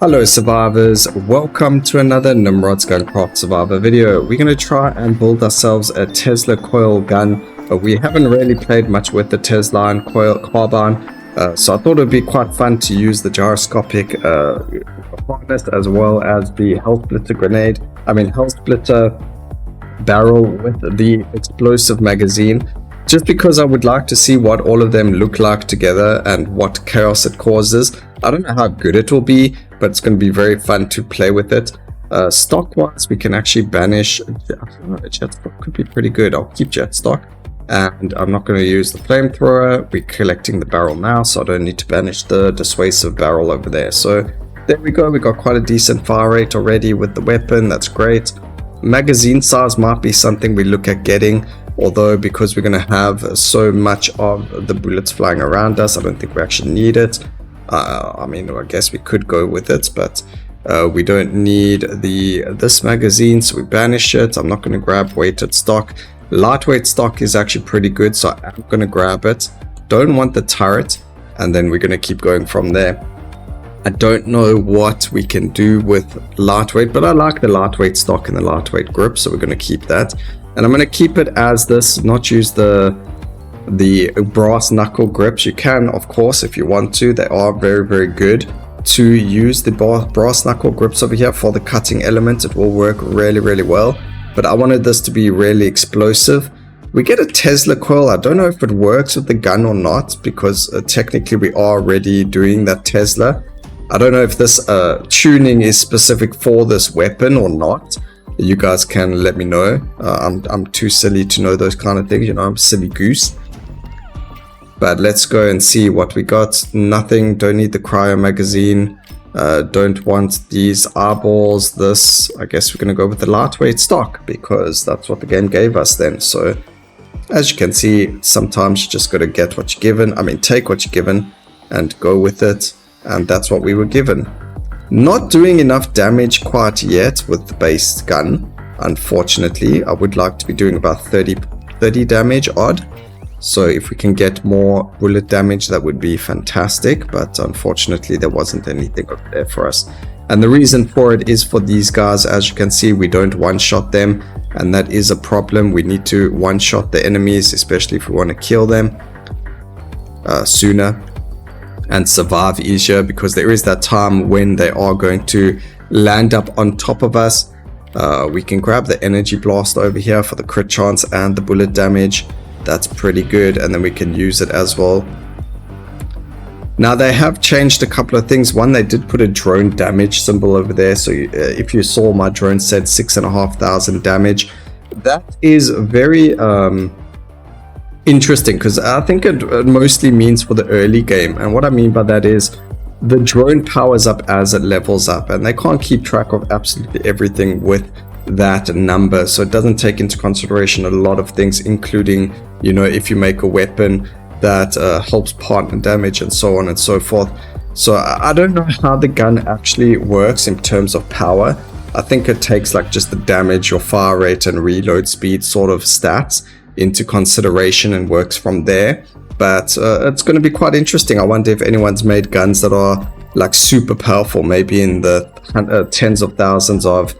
Hello survivors, welcome to another Nimrods GunCraft survivor video. We're going to try and build ourselves a Tesla coil gun. We haven't really played much with the Tesla and coil carbine, so I thought it would be quite fun to use the gyroscopic harness as well as the health splitter barrel with the explosive magazine. Just because I would like to see what all of them look like together and what chaos it causes. I don't know how good it will be, but it's going to be very fun to play with it. Stock wise, we can actually banish. I don't know, jet stock could be pretty good. I'll keep jet stock, and I'm not going to use the flamethrower. We're collecting the barrel now, so I don't need to banish the dissuasive barrel over there. So there we go. We got quite a decent fire rate already with the weapon. That's great. Magazine size might be something we look at getting, although because we're going to have so much of the bullets flying around us, I don't think we actually need it. I mean, I guess we could go with it, but we don't need this magazine, so we banish it. I'm not going to grab weighted stock. Lightweight stock is actually pretty good, so I'm going to grab it. Don't want the turret, and then we're going to keep going from there. I don't know what we can do with lightweight, but I like the lightweight stock and the lightweight grip, so we're going to keep that. And I'm going to keep it as this, not use the brass knuckle grips. You can, of course, if you want to. They are very, very good to use the brass knuckle grips over here for the cutting element. It will work really, really well. But I wanted this to be really explosive. We get a Tesla coil. I don't know if it works with the gun or not, because technically we are already doing that Tesla. I don't know if this tuning is specific for this weapon or not. You guys can let me know. I'm too silly to know those kind of things, you know, I'm a silly goose. But let's go and see what we got. Nothing, don't need the cryo magazine. Don't want these eyeballs. This, I guess we're going to go with the lightweight stock because that's what the game gave us then. So as you can see, sometimes you just got to get what you're given. I mean, take what you're given and go with it. And that's what we were given. Not doing enough damage quite yet with the base gun, unfortunately. I would like to be doing about 30 damage odd. So if we can get more bullet damage, that would be fantastic. But unfortunately, there wasn't anything over there for us. And the reason for it is for these guys. As you can see, we don't one-shot them. And that is a problem. We need to one-shot the enemies, especially if we want to kill them sooner and survive easier, because there is that time when they are going to land up on top of us. We can grab the energy blast over here for the crit chance and the bullet damage. That's pretty good, and then we can use it as well. Now they have changed a couple of things. One, they did put a drone damage symbol over there, so if you saw, my drone said 6,500 damage. That is very interesting, because I think it mostly means for the early game. And what I mean by that is the drone powers up as it levels up, and they can't keep track of absolutely everything with that number, so it doesn't take into consideration a lot of things, including, you know, if you make a weapon that helps partner damage and so on and so forth. So I don't know how the gun actually works in terms of power. I think it takes like just the damage, your fire rate and reload speed sort of stats into consideration and works from there. But it's going to be quite interesting. I wonder if anyone's made guns that are like super powerful, maybe in the tens of thousands of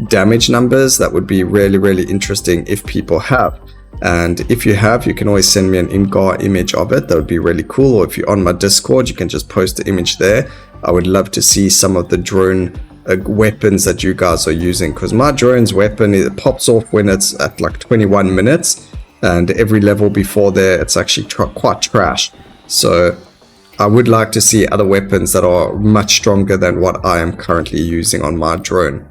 damage numbers. That would be really, really interesting if people have. And if you have, you can always send me an in-gar image of it. That would be really cool. Or if you're on my Discord, you can just post the image there. I would love to see some of the drone weapons that you guys are using, because my drone's weapon, it pops off when it's at like 21 minutes. And every level before there, it's actually quite trash. So I would like to see other weapons that are much stronger than what I am currently using on my drone.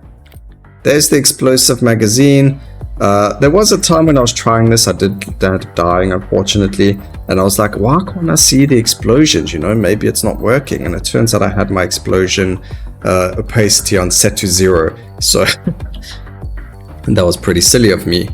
There's the explosive magazine. There was a time when I was trying this, I did end up dying, unfortunately. And I was like, why can't I see the explosions? You know, maybe it's not working. And it turns out I had my explosion opacity on set to 0. So and that was pretty silly of me.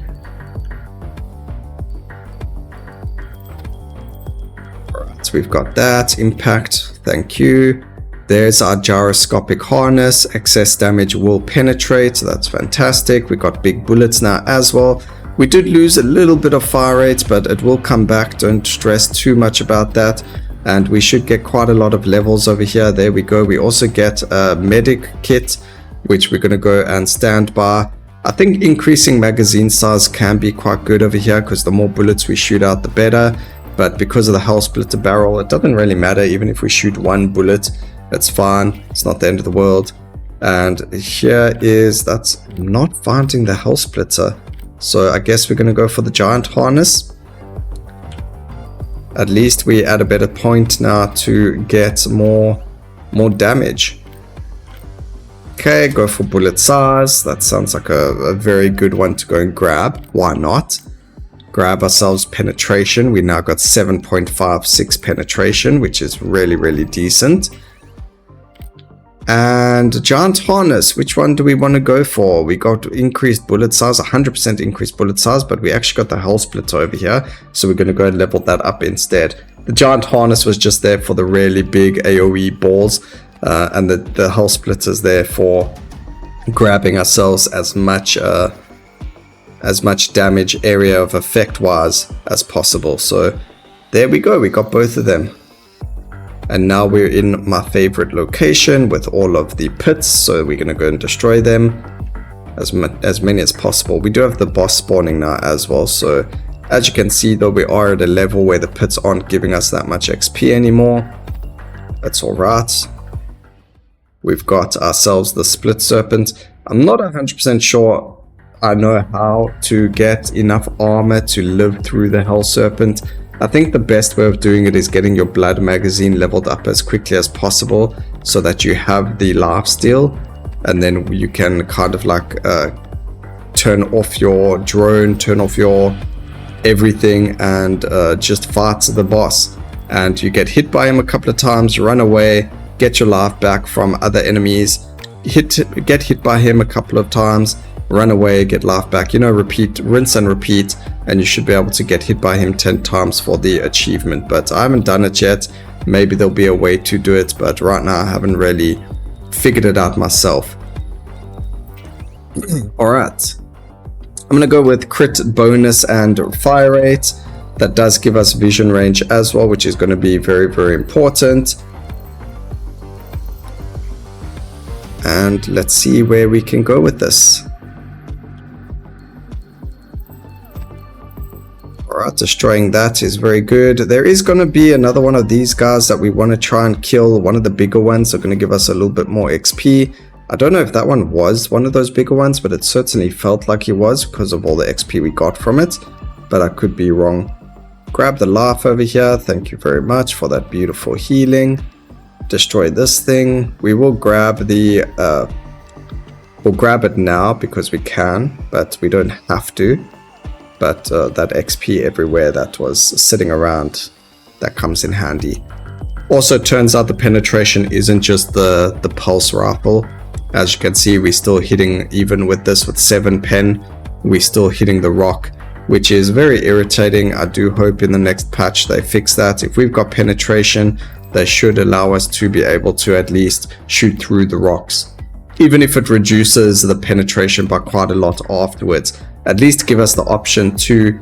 We've got that impact, thank you. There's our gyroscopic harness. Excess damage will penetrate, so that's fantastic. We got big bullets now as well. We did lose a little bit of fire rate, but it will come back. Don't stress too much about that. and we should get quite a lot of levels over here. There we go. We also get a medic kit, which we're going to go and stand by. I think increasing magazine size can be quite good over here, because the more bullets we shoot out, the better. But because of the hull splitter barrel, it doesn't really matter. Even if we shoot one bullet, it's fine. It's not the end of the world. And here is, that's not finding the hull splitter. So I guess we're going to go for the giant harness. At least we at a better point now to get more damage. Okay, go for bullet size. That sounds like a very good one to go and grab. Why not? Grab ourselves penetration. We now got 7.56 penetration, which is really, really decent. And giant harness, which one do we want to go for? We got increased bullet size, 100% increased bullet size, but we actually got the hull splitter over here, so we're going to go and level that up instead. The giant harness was just there for the really big AoE balls, and the hull splitter's there for grabbing ourselves as much damage area of effect wise as possible. So there we go, we got both of them. And now we're in my favorite location with all of the pits, so we're going to go and destroy them as many as possible. We do have the boss spawning now as well, so as you can see though, we are at a level where the pits aren't giving us that much XP anymore. That's alright. We've got ourselves the split serpent. I'm not 100% sure I know how to get enough armor to live through the hell serpent. I think the best way of doing it is getting your blood magazine leveled up as quickly as possible, so that you have the lifesteal, and then you can kind of like turn off your drone, turn off your everything, and just fight the boss. And you get hit by him a couple of times, run away, get your life back from other enemies, get hit by him a couple of times, run away, get life back, you know, repeat, rinse and repeat, and you should be able to get hit by him 10 times for the achievement. But I haven't done it yet. Maybe there'll be a way to do it, but right now I haven't really figured it out myself. Alright, I'm gonna go with crit bonus and fire rate. That does give us vision range as well, which is going to be very, very important. And let's see where we can go with this. Alright, destroying that is very good. There is going to be another one of these guys that we want to try and kill. One of the bigger ones are going to give us a little bit more XP. I don't know if that one was one of those bigger ones, but it certainly felt like it was because of all the XP we got from it. But I could be wrong. Grab the life over here. Thank you very much for that beautiful healing. Destroy this thing. We will grab the we'll grab it now because we can, but we don't have to. But that XP everywhere that was sitting around, that comes in handy. Also, turns out the penetration isn't just the pulse rifle. As you can see, we're still hitting, even with this with 7 pen, we're still hitting the rock, which is very irritating. I do hope in the next patch they fix that. If we've got penetration, they should allow us to be able to at least shoot through the rocks. Even if it reduces the penetration by quite a lot afterwards, at least give us the option to,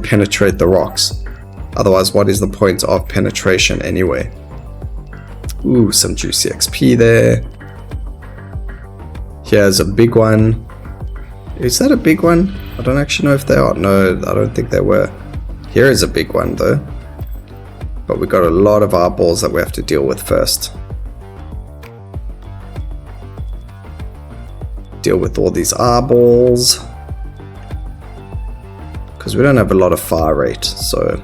penetrate the rocks. Otherwise, what is the point of penetration anyway? Ooh, some juicy XP there. Here's a big one. Is that a big one? I don't actually know if they are. No, I don't think they were. Here is a big one though. But we got a lot of eyeballs that we have to deal with first. Deal with all these eyeballs. Because we don't have a lot of fire rate, so...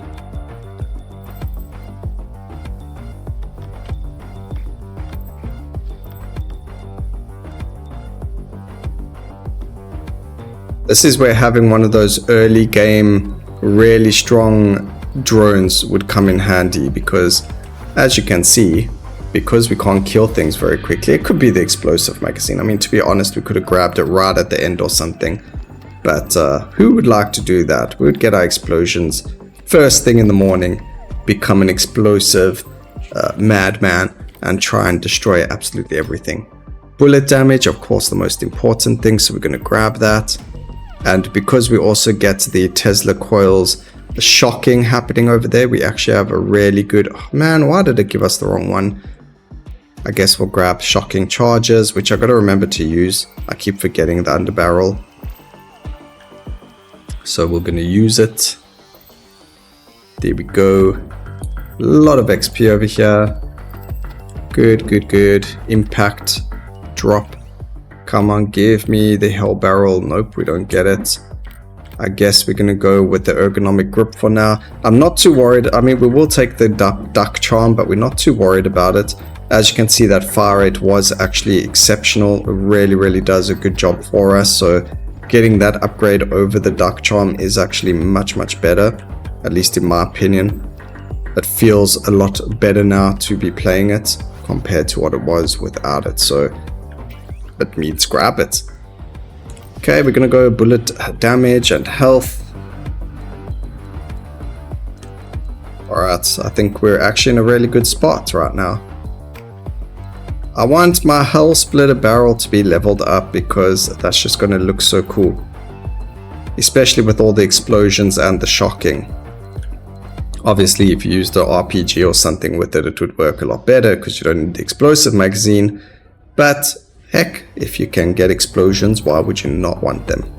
This is where having one of those early game, really strong drones would come in handy, because as you can see, because we can't kill things very quickly, it could be the explosive magazine. I mean, to be honest, we could have grabbed it right at the end or something. But who would like to do that? We would get our explosions first thing in the morning, become an explosive madman, and try and destroy absolutely everything. Bullet damage, of course, the most important thing, so we're going to grab that. And because we also get the Tesla coils shocking happening over there. We actually have a really good... Oh, man, why did it give us the wrong one? I guess we'll grab shocking charges, which I got to remember to use. I keep forgetting the underbarrel. So we're going to use it. There we go. A lot of XP over here. Good, good, good. Impact. Drop. Come on, give me the hell barrel. Nope, we don't get it. I guess we're going to go with the ergonomic grip for now. I'm not too worried. I mean, we will take the duck charm, but we're not too worried about it. As you can see, that fire rate was actually exceptional. It really, really does a good job for us. So getting that upgrade over the duck charm is actually much, much better. At least in my opinion. It feels a lot better now to be playing it compared to what it was without it. So it means grab it. Okay, we're gonna go bullet damage and health. Alright, I think we're actually in a really good spot right now. I want my hull splitter barrel to be leveled up because that's just gonna look so cool. Especially with all the explosions and the shocking. Obviously, if you used an RPG or something with it, it would work a lot better because you don't need the explosive magazine. But heck, if you can get explosions, why would you not want them?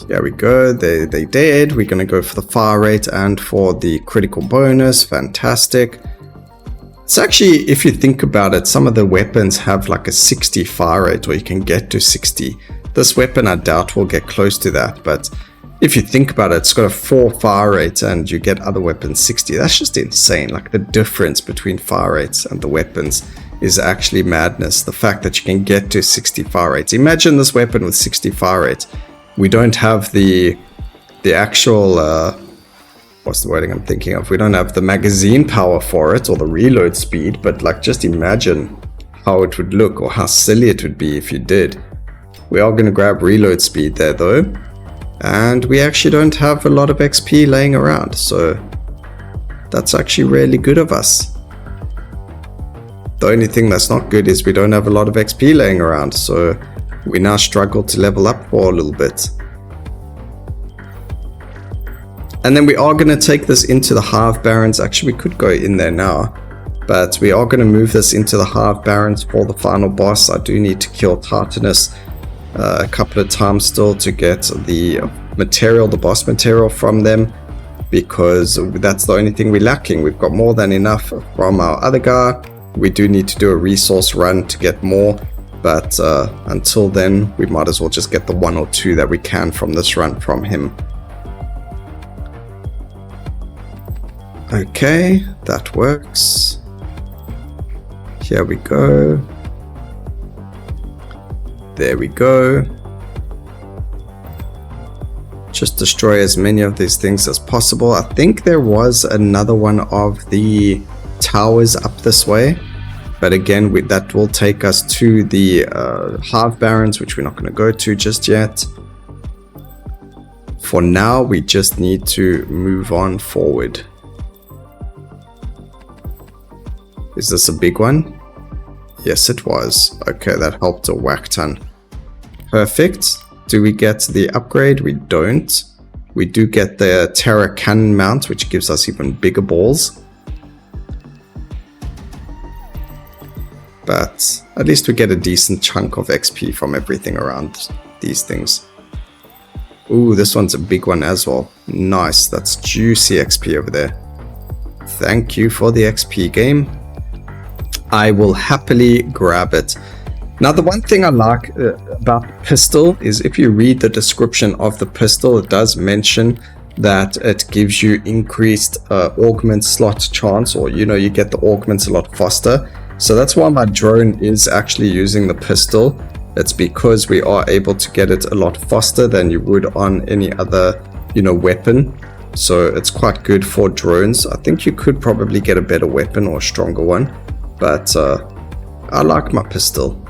There we go, they did. We're going to go for the fire rate and for the critical bonus. Fantastic. It's actually, if you think about it, some of the weapons have like a 60 fire rate, or you can get to 60. This weapon I doubt will get close to that, but if you think about it, it's got a 4 fire rate and you get other weapons 60. That's just insane. Like the difference between fire rates and the weapons is actually madness. The fact that you can get to 60 fire rates. Imagine this weapon with 60 fire rate. We don't have the actual, what's the wording I'm thinking of? We don't have the magazine power for it or the reload speed, but like just imagine how it would look or how silly it would be if you did. We are going to grab reload speed there though, and we actually don't have a lot of XP laying around, so that's actually really good of us. The only thing that's not good is we don't have a lot of XP laying around, so we now struggle to level up for a little bit. And then we are going to take this into the Hive Barrens. Actually, we could go in there now, but we are going to move this into the Hive Barrens for the final boss. I do need to kill Titanus a couple of times still to get the material, the boss material from them, because that's the only thing we're lacking. We've got more than enough from our other guy. We do need to do a resource run to get more. But until then, we might as well just get the 1 or 2 that we can from this run from him. Okay, that works. Here we go. There we go. Just destroy as many of these things as possible. I think there was another one of the towers up this way. But again, that will take us to the Hive Barrens, which we're not going to go to just yet. For now, we just need to move on forward. Is this a big one? Yes, it was. Okay, that helped a whack ton. Perfect. Do we get the upgrade? We don't. We do get the Terra Cannon mount, which gives us even bigger balls. But at least we get a decent chunk of XP from everything around these things. Ooh, this one's a big one as well. Nice, that's juicy XP over there. Thank you for the XP, game. I will happily grab it. Now, the one thing I like about the pistol is if you read the description of the pistol, it does mention that it gives you increased augment slot chance, or you get the augments a lot faster. So that's why my drone is actually using the pistol. It's because we are able to get it a lot faster than you would on any other, weapon. So it's quite good for drones. I think you could probably get a better weapon or a stronger one, but I like my pistol.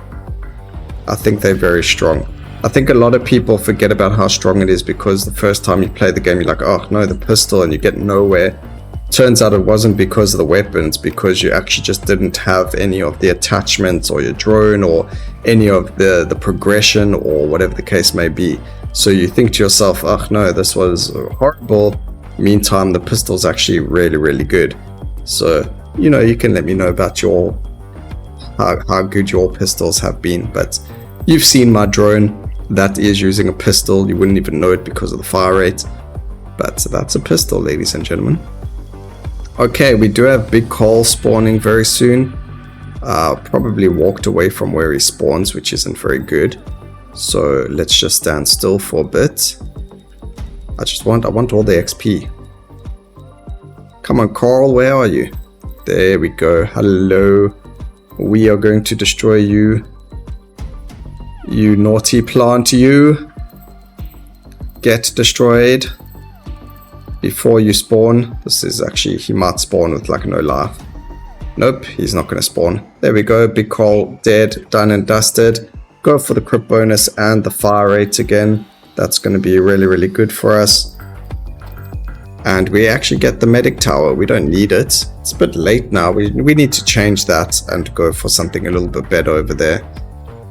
I think they're very strong. I think a lot of people forget about how strong it is because the first time you play the game, you're like, oh no, the pistol, and you get nowhere. Turns out it wasn't because of the weapons, because you actually just didn't have any of the attachments or your drone or any of the progression or whatever the case may be. So you think to yourself, oh no, this was horrible. Meantime, the pistol's actually really, really good. So, you know, you can let me know about your how good your pistols have been. But you've seen my drone. That is using a pistol. You wouldn't even know it because of the fire rate. But that's a pistol, ladies and gentlemen. Okay, we do have Big Cole spawning very soon. Probably walked away from where he spawns, which isn't very good. So let's just stand still for a bit. I want all the XP. Come on, Carl, where are you? There we go. Hello. We are going to destroy you. You naughty plant, you. Get destroyed before you spawn. This is actually, he might spawn with like no life. Nope, he's not going to spawn. There we go. Big Cole dead, done and dusted. Go for the crit bonus and the fire rate again. That's going to be really, really good for us. And we actually get the medic tower. We don't need it. It's a bit late now. We need to change that and go for something a little bit better over there.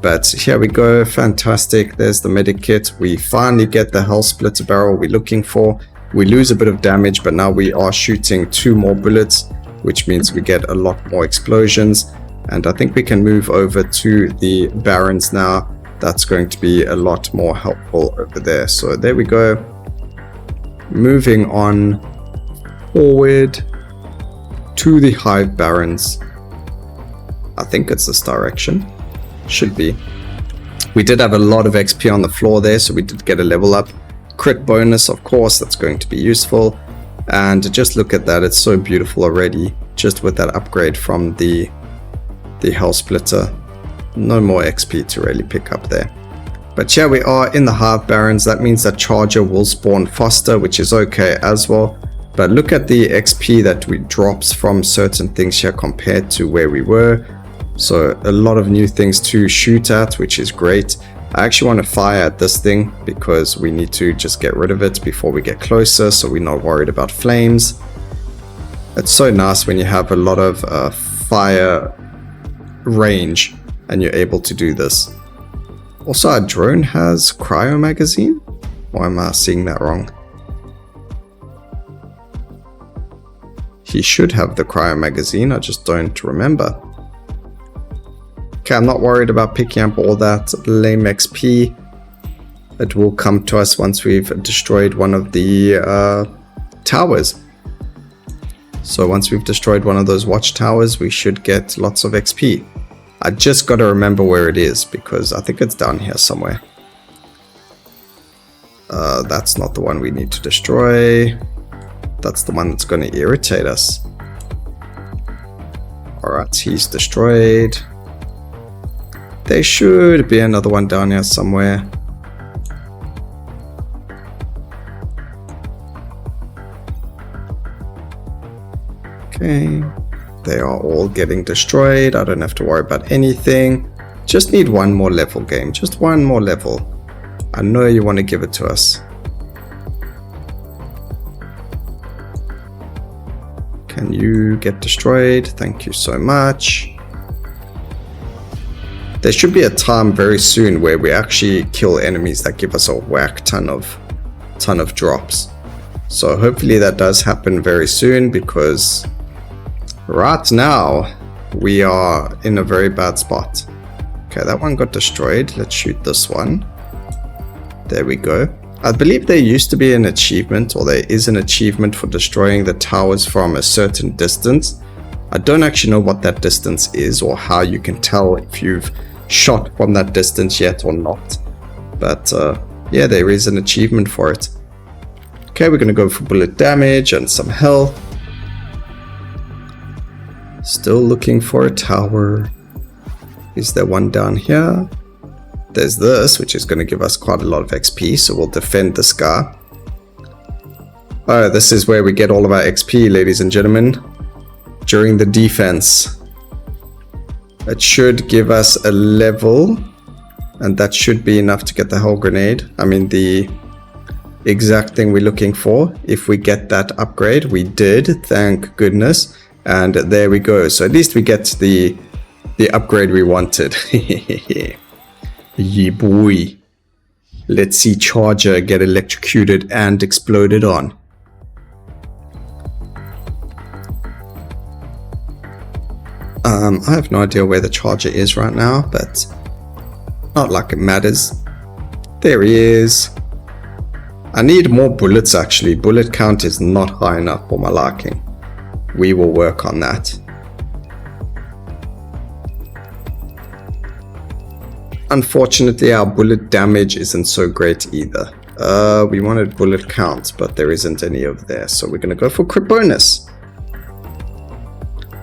But here we go. Fantastic. There's the medic kit. We finally get the health splitter barrel we're looking for. We lose a bit of damage, but now we are shooting 2 more bullets, which means we get a lot more explosions. And I think we can move over to the Barrens now. That's going to be a lot more helpful over there. So there we go. Moving on forward to the Hive Barrens. I think it's this direction. Should be. We did have a lot of XP on the floor there, so we did get a level up. Crit bonus, of course, that's going to be useful. And just look at that, it's so beautiful already, just with that upgrade from the health splitter. No more XP to really pick up there. But here we are in the Hive Barrens. That means that Charger will spawn faster, which is okay as well. But look at the XP that we drops from certain things here compared to where we were. So a lot of new things to shoot at, which is great. I actually want to fire at this thing because we need to just get rid of it before we get closer, so we're not worried about flames. It's so nice when you have a lot of fire range and you're able to do this. Also, our drone has cryo magazine? Or am I seeing that wrong? He should have the cryo magazine, I just don't remember. Okay, I'm not worried about picking up all that lame XP. It will come to us once we've destroyed one of the towers. So once we've destroyed one of those watchtowers, we should get lots of XP. I just got to remember where it is, because I think it's down here somewhere. That's not the one we need to destroy. That's the one that's going to irritate us. Alright, he's destroyed. There should be another one down here somewhere. Okay, they are all getting destroyed. I don't have to worry about anything. Just need one more level, game. Just one more level. I know you want to give it to us. Can you get destroyed? Thank you so much. There should be a time very soon where we actually kill enemies that give us a whack ton of drops. So hopefully that does happen very soon, because right now we are in a very bad spot. Okay, that one got destroyed. Let's shoot this one. There we go. I believe there used to be an achievement, or there is an achievement for destroying the towers from a certain distance. I don't actually know what that distance is, or how you can tell if you've shot from that distance yet or not. But yeah, there is an achievement for it. Okay, we're going to go for bullet damage and some health. Still looking for a tower. Is there one down here? There's this, which is going to give us quite a lot of XP, so we'll defend this guy. Oh, this is where we get all of our XP, ladies and gentlemen. During the defense. It should give us a level And that should be enough to get the whole grenade. I mean, the exact thing we're looking for. If we get that upgrade, we did, thank goodness. And there we go. So at least we get the upgrade we wanted. Yeah, boy. Let's see Charger get electrocuted and exploded on. I have no idea where the Charger is right now, but not like it matters. There he is. I need more bullets actually. Bullet count is not high enough for my liking. We will work on that. Unfortunately, our bullet damage isn't so great either. We wanted bullet count, but there isn't any over there. So we're going to go for crit bonus.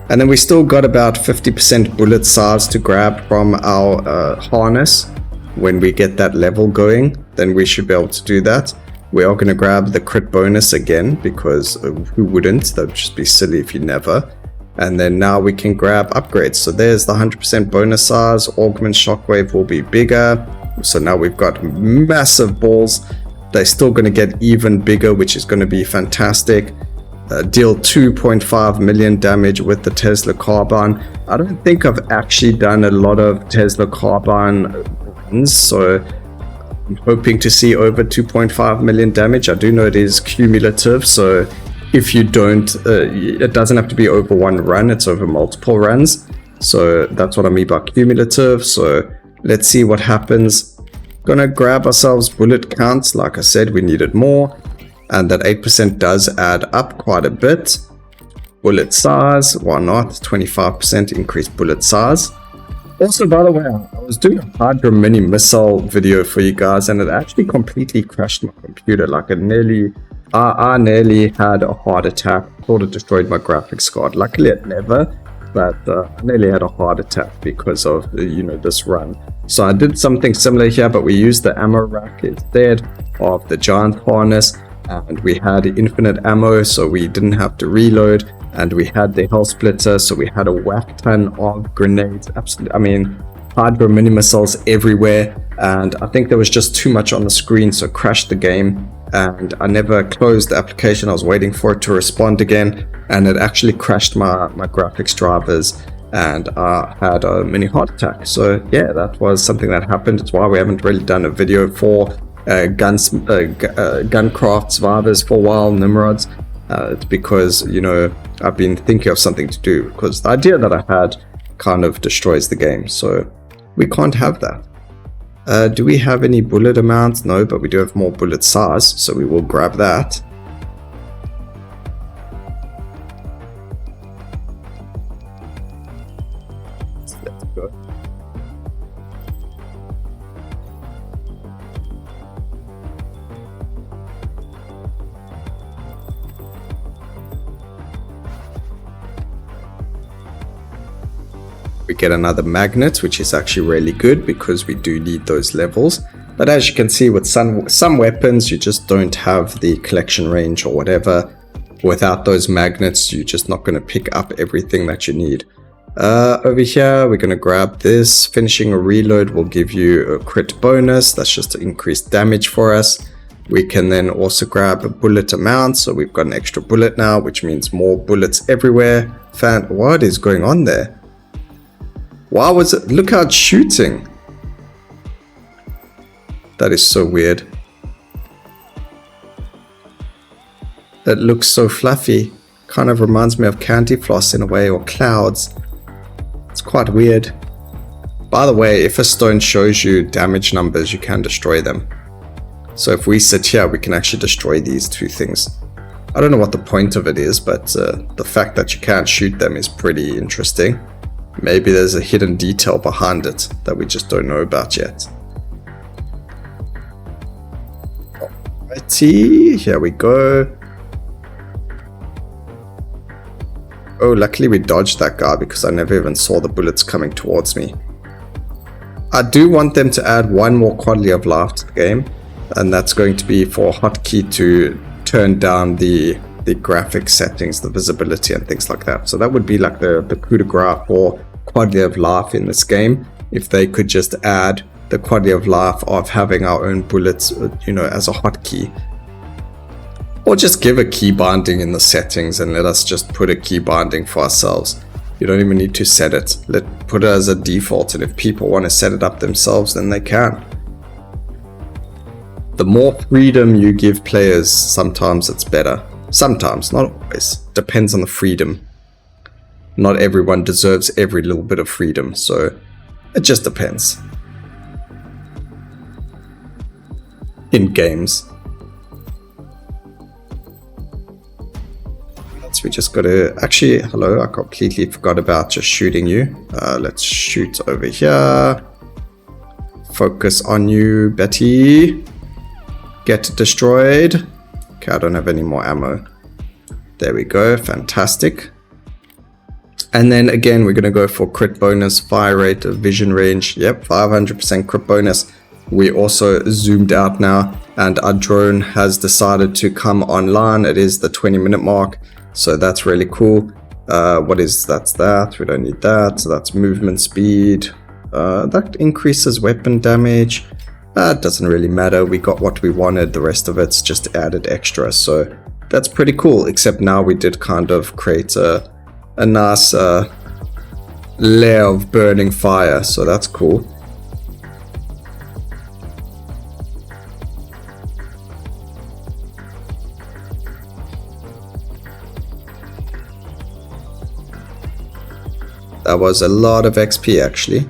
And then we still got about 50% bullet size to grab from our harness. When we get that level going, then we should be able to do that. We are going to grab the crit bonus again, because who wouldn't? That would just be silly if you never. And then now we can grab upgrades. So there's the 100% bonus size. Augment shockwave will be bigger. So now we've got massive balls. They're still going to get even bigger, which is going to be fantastic. Deal 2.5 million damage with the Tesla carbine. I don't think I've actually done a lot of Tesla carbine runs, so I'm hoping to see over 2.5 million damage. I do know it is cumulative, so if you don't, it doesn't have to be over one run, it's over multiple runs. So that's what I mean by cumulative. So let's see what happens. Gonna grab ourselves bullet counts. Like I said, we needed more. And that 8% does add up quite a bit. Bullet size, why not? 25% increased bullet size. Also, by the way, I was doing a Hydra mini missile video for you guys, and it actually completely crashed my computer. Like it nearly, I nearly had a heart attack. Thought it destroyed my graphics card. Luckily, it never. But I nearly had a heart attack because of this run. So I did something similar here, but we used the ammo rack instead of the giant harness. And we had infinite ammo, so we didn't have to reload, and we had the hull splitter, so we had a whack ton of grenades. Absolutely, I mean, Hydra mini missiles everywhere, and I think there was just too much on the screen, so crashed the game. And I never closed the application. I was waiting for it to respond again, and it actually crashed my graphics drivers, and I had a mini heart attack. So yeah, that was something that happened. It's why we haven't really done a video for GunCraft survivors for a while, Nimrods. It's because I've been thinking of something to do, because the idea that I had kind of destroys the game, so we can't have that. Do we have any bullet amounts? No, but we do have more bullet size, so we will grab that. Let's go. We get another magnet, which is actually really good because we do need those levels. But as you can see, with some weapons, you just don't have the collection range or whatever. Without those magnets, you're just not going to pick up everything that you need. Over here, we're going to grab this. Finishing a reload will give you a crit bonus. That's just to increase damage for us. We can then also grab a bullet amount. So we've got an extra bullet now, which means more bullets everywhere. What is going on there? Why was it? Look how it's shooting. That is so weird. It looks so fluffy. Kind of reminds me of candy floss in a way, or clouds. It's quite weird. By the way, if a stone shows you damage numbers, you can destroy them. So if we sit here, we can actually destroy these two things. I don't know what the point of it is, but the fact that you can't shoot them is pretty interesting. Maybe there's a hidden detail behind it that we just don't know about yet. Alrighty, here we go. Oh, luckily we dodged that guy because I never even saw the bullets coming towards me. I do want them to add one more quality of life to the game, and that's going to be for hotkey to turn down the graphic settings, the visibility and things like that. So that would be like the coup de grace for quality of life in this game, if they could just add the quality of life of having our own bullets, you know, as a hotkey. Or just give a key binding in the settings and let us just put a key binding for ourselves. You don't even need to set it. Put it as a default, and if people want to set it up themselves, then they can. The more freedom you give players, sometimes it's better. Sometimes, not always. Depends on the freedom. Not everyone deserves every little bit of freedom, so it just depends. In games. We just got to... Actually, hello, I completely forgot about just shooting you. Let's shoot over here. Focus on you, Betty. Get destroyed. Okay, I don't have any more ammo. There we go, fantastic. And then again, we're going to go for crit bonus, fire rate, vision range. Yep, 500% crit bonus. We also zoomed out now, and our drone has decided to come online. It is the 20-minute mark, so that's really cool. That's that. We don't need that. So that's movement speed. That increases weapon damage. It doesn't really matter. We got what we wanted. The rest of it's just added extra. So that's pretty cool. Except now we did kind of create a nice layer of burning fire. So that's cool. That was a lot of XP actually.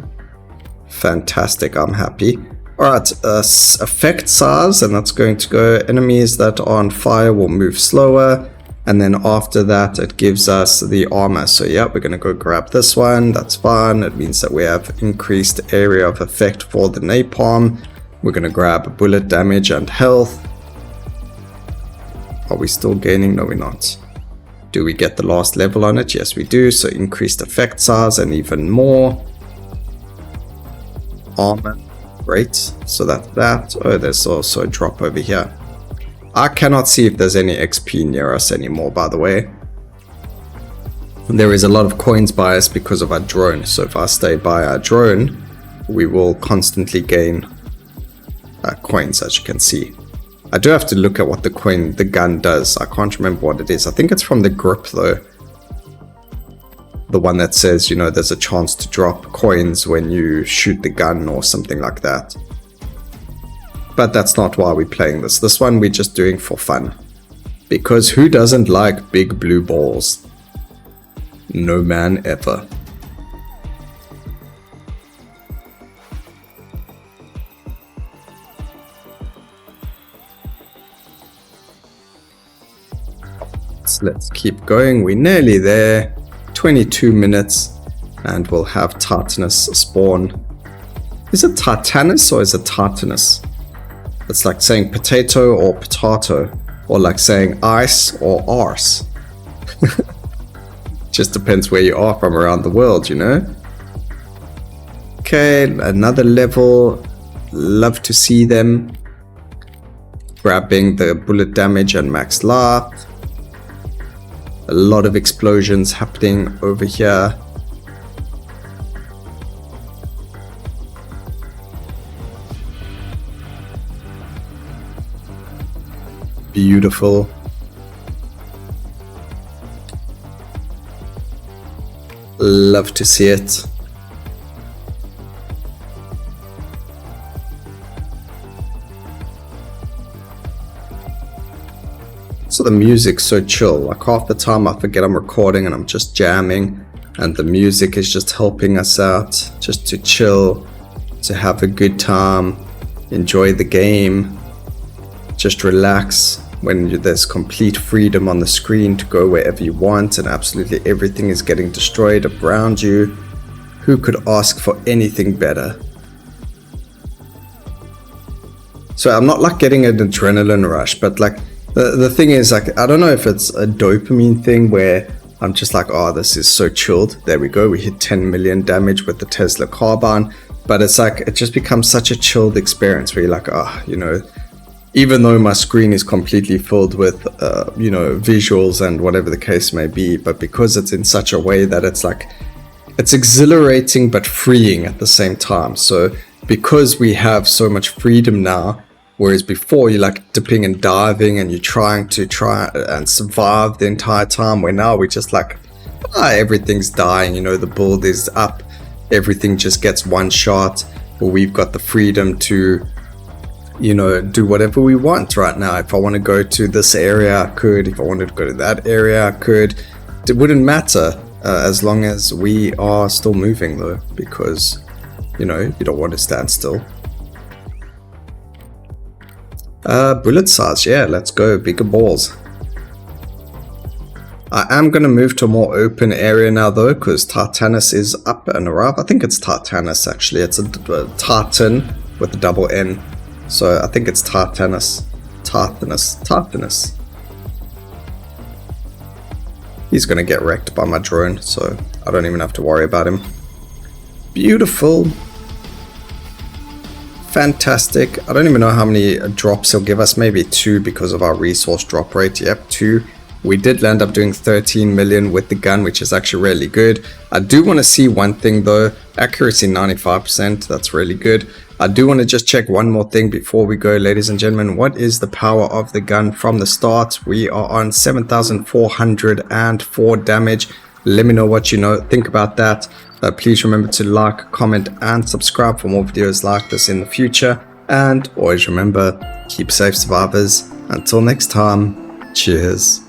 Fantastic, I'm happy. Alright, effect size, and that's going to go enemies that are on fire will move slower, and then after that it gives us the armor. So yeah, we're going to go grab this one. That's fine. It means that we have increased area of effect for the napalm. We're going to grab bullet damage and health. Are we still gaining? No, we're not. Do we get the last level on it? Yes, we do. So increased effect size and even more. Armor. Great. So that's that. Oh, there's also a drop over here. I cannot see if there's any XP near us anymore, by the way. There is a lot of coins by us because of our drone. So if I stay by our drone, we will constantly gain coins, as you can see. I do have to look at what the gun does. I can't remember what it is. I think it's from the grip though. The one that says, you know, there's a chance to drop coins when you shoot the gun or something like that. But that's not why we're playing this. This one we're just doing for fun. Because who doesn't like big blue balls? No man ever. Let's keep going. We're nearly there. 22 minutes and we'll have Titanus spawn. Is it Titanus or is it Titanus? It's like saying potato or potato, or like saying ice or arse. Just depends where you are from around the world, you know. Okay, another level. Love to see them. Grabbing the bullet damage and max life. A lot of explosions happening over here. Beautiful. Love to see it. So the music's so chill. Like half the time I forget I'm recording and I'm just jamming, and the music is just helping us out, just to chill, to have a good time, enjoy the game, just relax when there's complete freedom on the screen to go wherever you want and absolutely everything is getting destroyed around you. Who could ask for anything better? So I'm not like getting an adrenaline rush, but like the thing is, like, I don't know if it's a dopamine thing where I'm just like, oh, this is so chilled. There we go. We hit 10 million damage with the Tesla carbine. But it's like, it just becomes such a chilled experience where you're like, oh, you know, even though my screen is completely filled with, you know, visuals and whatever the case may be, but because it's in such a way that it's like, it's exhilarating but freeing at the same time. So because we have so much freedom now, whereas before you're like dipping and diving and you're trying to survive the entire time, where now we're just like, everything's dying, you know, the build is up, everything just gets one shot, or we've got the freedom to, you know, do whatever we want right now. If I want to go to this area, I could. If I wanted to go to that area, I could. It wouldn't matter as long as we are still moving though, because, you know, you don't want to stand still. Bullet size, yeah, let's go, bigger balls. I am going to move to a more open area now though, because Tartanus is up and around. I think it's Tartanus actually, it's a Tartan with a double N. So I think it's Tartanus. He's going to get wrecked by my drone, so I don't even have to worry about him. Beautiful. Fantastic. I don't even know how many drops he'll give us. Maybe 2 because of our resource drop rate. Yep, 2. We did land up doing 13 million with the gun, which is actually really good. I do want to see one thing though. Accuracy 95%. That's really good. I do want to just check one more thing before we go, ladies and gentlemen. What is the power of the gun from the start? We are on 7,404 damage. Let me know what you know. Think about that. Please remember to like, comment, and subscribe for more videos like this in the future. And always remember, keep safe, survivors. Until next time, cheers.